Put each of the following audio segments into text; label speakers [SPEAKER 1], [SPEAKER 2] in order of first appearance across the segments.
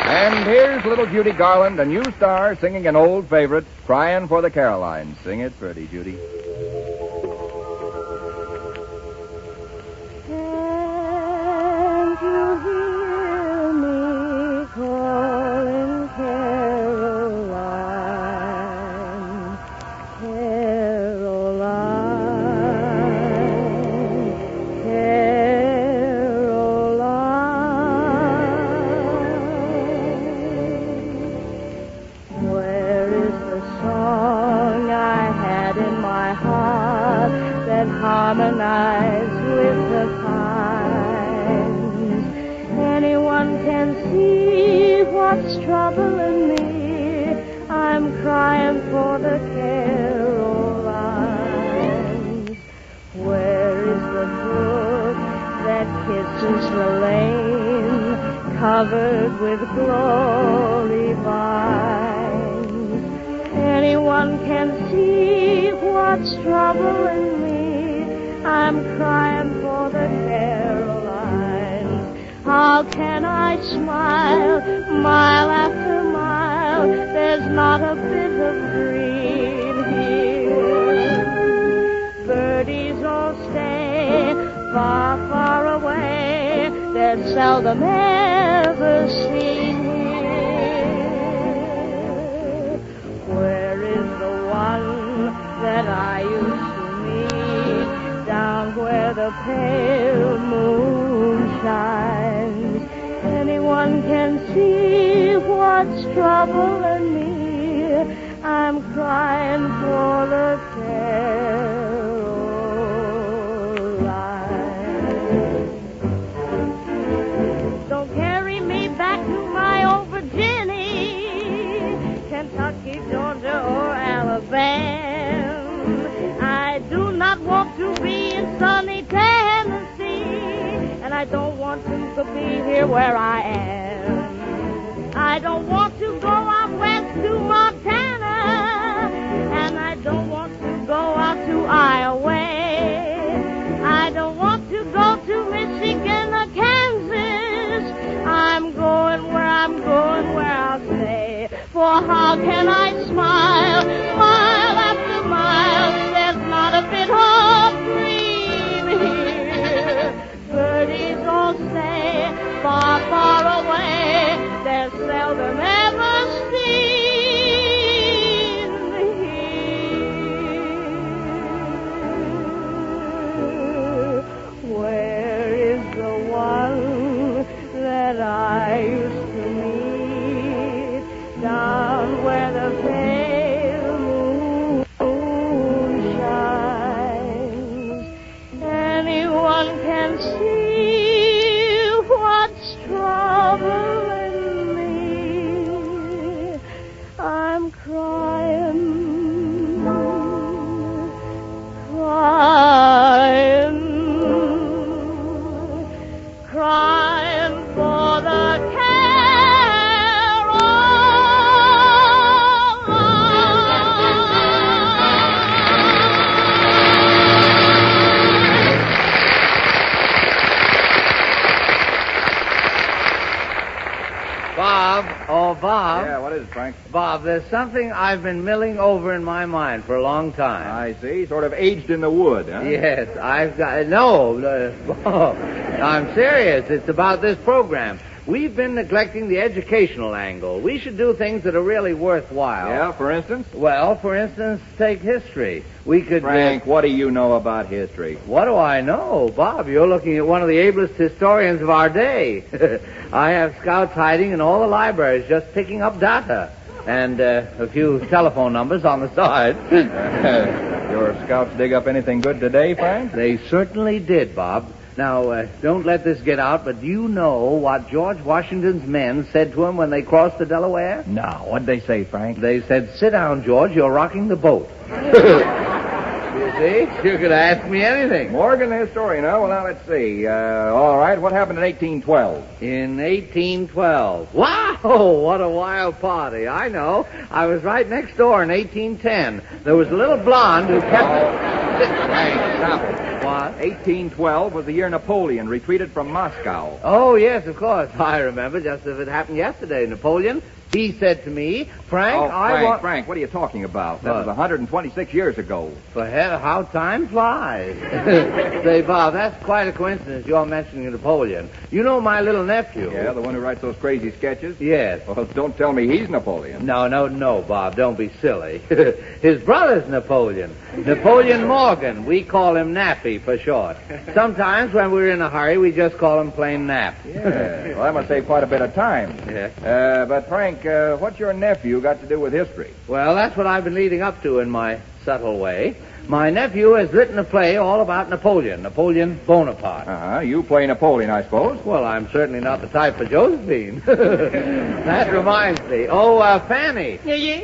[SPEAKER 1] And here's little Judy Garland, a new star, singing an old favorite, Crying for the Carolines. Sing it pretty, Judy.
[SPEAKER 2] Can't you hear me calling Caroline? Caroline, Caroline. Where is the song I had in my heart that harmonized with the pines? Anyone can see what's troubling me. I'm crying for the Carolines. Where is the brook that kisses the lane, covered with glory vines? Anyone can see what's troubling me. I'm crying for the Carolines. How can I smile mile after mile? There's not a bit of green here. Birdies all stay far, far away. They're seldom ever seen here. Where is the one that I used to meet down where the pale moon shines? Anyone can see what's troubling me. I'm crying for the Carolines. Don't carry me back to my old Virginia, Kentucky, Georgia, or Alabama. I do not want to be in sunny Tennessee, and I don't want to be here where I am. I don't want to go out west to Montana, and I don't want to go out to Iowa. I don't want to go to Michigan or Kansas. I'm going where I'll stay. For how can I smile mile after mile? There's not a bit of green here. Birdies all stay far, far away. They're seldom ever seen here. Where is the one that I used to meet down where the pale moon shines? Anyone can see what's troubling me. I'm crying, crying, crying for the
[SPEAKER 3] Bob.
[SPEAKER 1] Yeah, what is it, Frank?
[SPEAKER 3] Bob, there's something I've been milling over in my mind for a long time.
[SPEAKER 1] I see. Sort of aged in the wood, huh?
[SPEAKER 3] Yes, I've got... No, Bob, I'm serious. It's about this program. We've been neglecting the educational angle. We should do things that are really worthwhile.
[SPEAKER 1] Yeah, for instance?
[SPEAKER 3] Well, for instance, take history. We could...
[SPEAKER 1] Frank, what do you know about history?
[SPEAKER 3] What do I know? Bob, you're looking at one of the ablest historians of our day. I have scouts hiding in all the libraries just picking up data. And a few telephone numbers on the side.
[SPEAKER 1] Your scouts dig up anything good today, Frank?
[SPEAKER 3] They certainly did, Bob. Now, don't let this get out, but do you know what George Washington's men said to him when they crossed the Delaware?
[SPEAKER 1] No, what'd they say, Frank?
[SPEAKER 3] They said, "Sit down, George, you're rocking the boat." You see? You could ask me anything.
[SPEAKER 1] Morgan, the historian, huh? Well, now, let's see. All right, what happened in 1812?
[SPEAKER 3] In 1812. Wow, what a wild party. I know. I was right next door in 1810. There was a little blonde who kept...
[SPEAKER 1] Frank, stop it.
[SPEAKER 3] What?
[SPEAKER 1] 1812 was the year Napoleon retreated from Moscow.
[SPEAKER 3] Oh, yes, of course. I remember, just as it happened yesterday. Napoleon, he said to me, Frank,
[SPEAKER 1] Frank, what are you talking about? That was 126 years ago.
[SPEAKER 3] For hell, how time flies. Say, Bob, that's quite a coincidence you're mentioning Napoleon. You know my little nephew?
[SPEAKER 1] Yeah, the one who writes those crazy sketches?
[SPEAKER 3] Yes.
[SPEAKER 1] Well, don't tell me he's Napoleon.
[SPEAKER 3] No, Bob, don't be silly. His brother's Napoleon. Napoleon Morgan. We call him Nappy for short. Sometimes when we're in a hurry, we just call him plain Nap.
[SPEAKER 1] Yeah, well, that must save quite a bit of time.
[SPEAKER 3] Yeah.
[SPEAKER 1] But, Frank, what's your nephew got to do with history?
[SPEAKER 3] Well, that's what I've been leading up to in my subtle way. My nephew has written a play all about Napoleon Bonaparte.
[SPEAKER 1] Uh-huh. You play Napoleon, I suppose.
[SPEAKER 3] Well, I'm certainly not the type for Josephine. That reminds me. Fanny.
[SPEAKER 2] Yeah?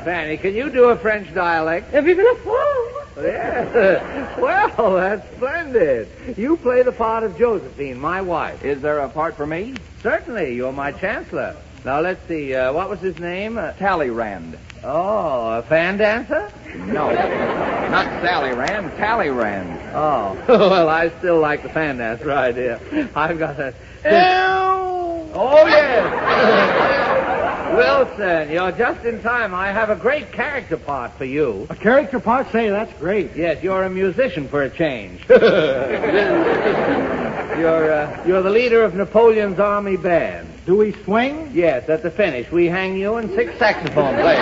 [SPEAKER 3] Fanny, can you do a French dialect?
[SPEAKER 2] Vive la France!
[SPEAKER 3] Yeah. Well, that's splendid. You play the part of Josephine, my wife.
[SPEAKER 1] Is there a part for me?
[SPEAKER 3] Certainly. You're my chancellor. Now, let's see. What was his name?
[SPEAKER 1] Talleyrand.
[SPEAKER 3] Oh, a fan dancer?
[SPEAKER 1] No, not Sally Rand, Talleyrand.
[SPEAKER 3] Oh. Well, I still like the fan dancer idea. I've got a... Oh, yes. Wilson, you're just in time. I have a great character part for you.
[SPEAKER 4] A character part? Say, that's great.
[SPEAKER 3] Yes, you're a musician for a change. You're the leader of Napoleon's army band.
[SPEAKER 4] Do we swing?
[SPEAKER 3] Yes, at the finish, we hang you and 6 saxophone players.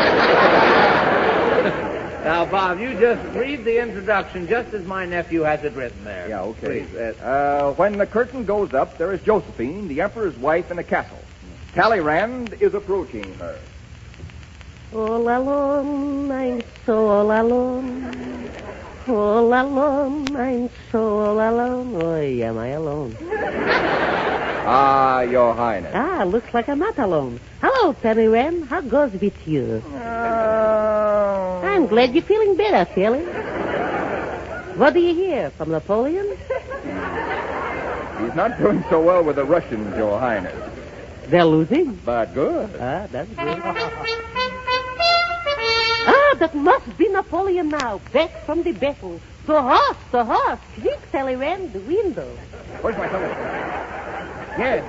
[SPEAKER 3] Now, Bob, you just read the introduction just as my nephew has it written there.
[SPEAKER 1] Yeah, okay.
[SPEAKER 3] Please.
[SPEAKER 1] When the curtain goes up, there is Josephine, the emperor's wife, in the castle. Talleyrand is approaching her.
[SPEAKER 2] All alone, I'm so all alone. All alone, I'm so all alone. Oh, am I alone?
[SPEAKER 1] Ah, Your Highness.
[SPEAKER 2] Looks like I'm not alone. Hello, Talleyrand. How goes it with you? I'm glad you're feeling better, Philly. What do you hear from Napoleon?
[SPEAKER 1] He's not doing so well with the Russians, Your Highness.
[SPEAKER 2] They're losing.
[SPEAKER 1] But good.
[SPEAKER 2] That's good. That must be Napoleon now, back from the battle. The horse. Quick, Talleyrand, the window.
[SPEAKER 1] Where's my telescope?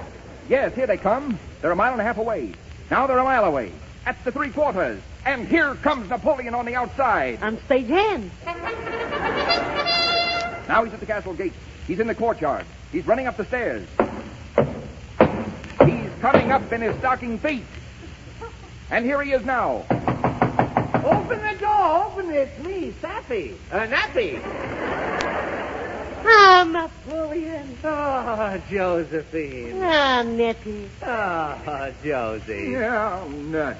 [SPEAKER 1] Yes, here they come. They're 1.5 miles away. Now they're 1 mile away. At the 3/4. And here comes Napoleon on the outside.
[SPEAKER 2] On stage hand.
[SPEAKER 1] Now he's at the castle gate. He's in the courtyard. He's running up the stairs. He's coming up in his stocking feet. And here he is now.
[SPEAKER 3] Open the door. Open it. It's me, Nappy.
[SPEAKER 2] Napoleon.
[SPEAKER 3] Oh, Josephine.
[SPEAKER 2] Nettie.
[SPEAKER 3] Oh, Josie.
[SPEAKER 1] Yeah, nuts.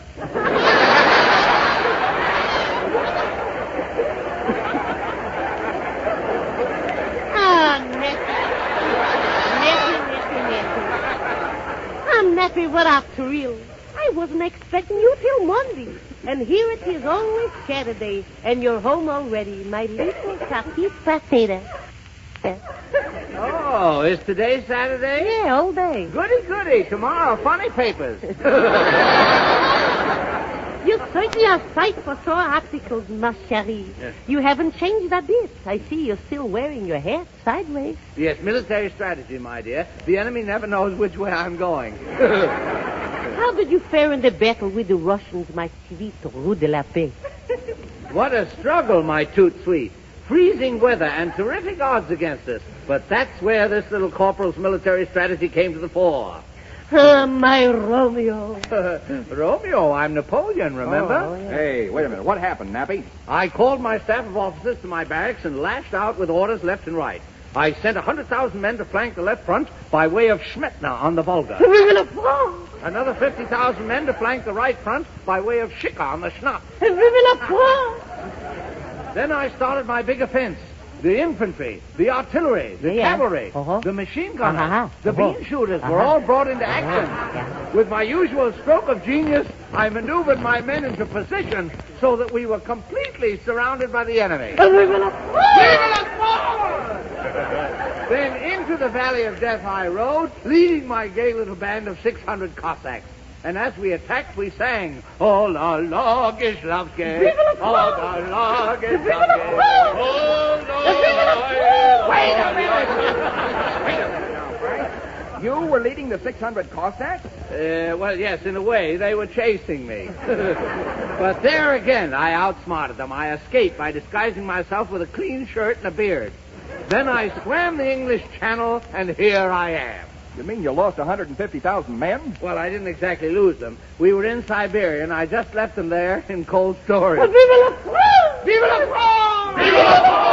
[SPEAKER 2] Nettie, what after real? I wasn't expecting you till Monday. And here it is only Saturday, and you're home already, my little petit potato.
[SPEAKER 3] Oh, is today Saturday?
[SPEAKER 2] Yeah, all day.
[SPEAKER 3] Goody. Tomorrow, funny papers.
[SPEAKER 2] You certainly are sight for sore articles, ma chérie.
[SPEAKER 3] Yes.
[SPEAKER 2] You haven't changed a bit. I see you're still wearing your hat sideways.
[SPEAKER 3] Yes, military strategy, my dear. The enemy never knows which way I'm going.
[SPEAKER 2] How did you fare in the battle with the Russians, my sweet Rue de la Paix?
[SPEAKER 3] What a struggle, my toot sweet. Freezing weather and terrific odds against us. But that's where this little corporal's military strategy came to the fore.
[SPEAKER 2] My Romeo.
[SPEAKER 3] Romeo, I'm Napoleon, remember?
[SPEAKER 2] Oh, yeah.
[SPEAKER 1] Hey, wait a minute. What happened, Nappy?
[SPEAKER 3] I called my staff of officers to my barracks and lashed out with orders left and right. I sent 100,000 men to flank the left front by way of Schmetna on the Volga. Another 50,000 men to flank the right front by way of Shika on the Schnapp. Then I started my big offense. The infantry, the artillery, the cavalry, the machine gunners, the bean shooters were all brought into action. With my usual stroke of genius, I maneuvered my men into position so that we were completely surrounded by the enemy. Then into the Valley of Death I rode, leading my gay little band of 600 Cossacks. And as we attacked, we sang, "Oh, la, la, Gislavsky.
[SPEAKER 2] Viva la
[SPEAKER 3] Oh, la, la, Gislavsky. Oh, la,
[SPEAKER 1] Wait a minute now, Frank. You were leading the 600 Cossacks?
[SPEAKER 3] Well, yes, in a way. They were chasing me. But there again, I outsmarted them. I escaped by disguising myself with a clean shirt and a beard. Then I swam the English Channel, and here I am.
[SPEAKER 1] You mean you lost 150,000 men?
[SPEAKER 3] Well, I didn't exactly lose them. We were in Siberia, and I just left them there in cold storage.
[SPEAKER 2] Viva la France!
[SPEAKER 3] Viva la France!
[SPEAKER 1] Viva la France!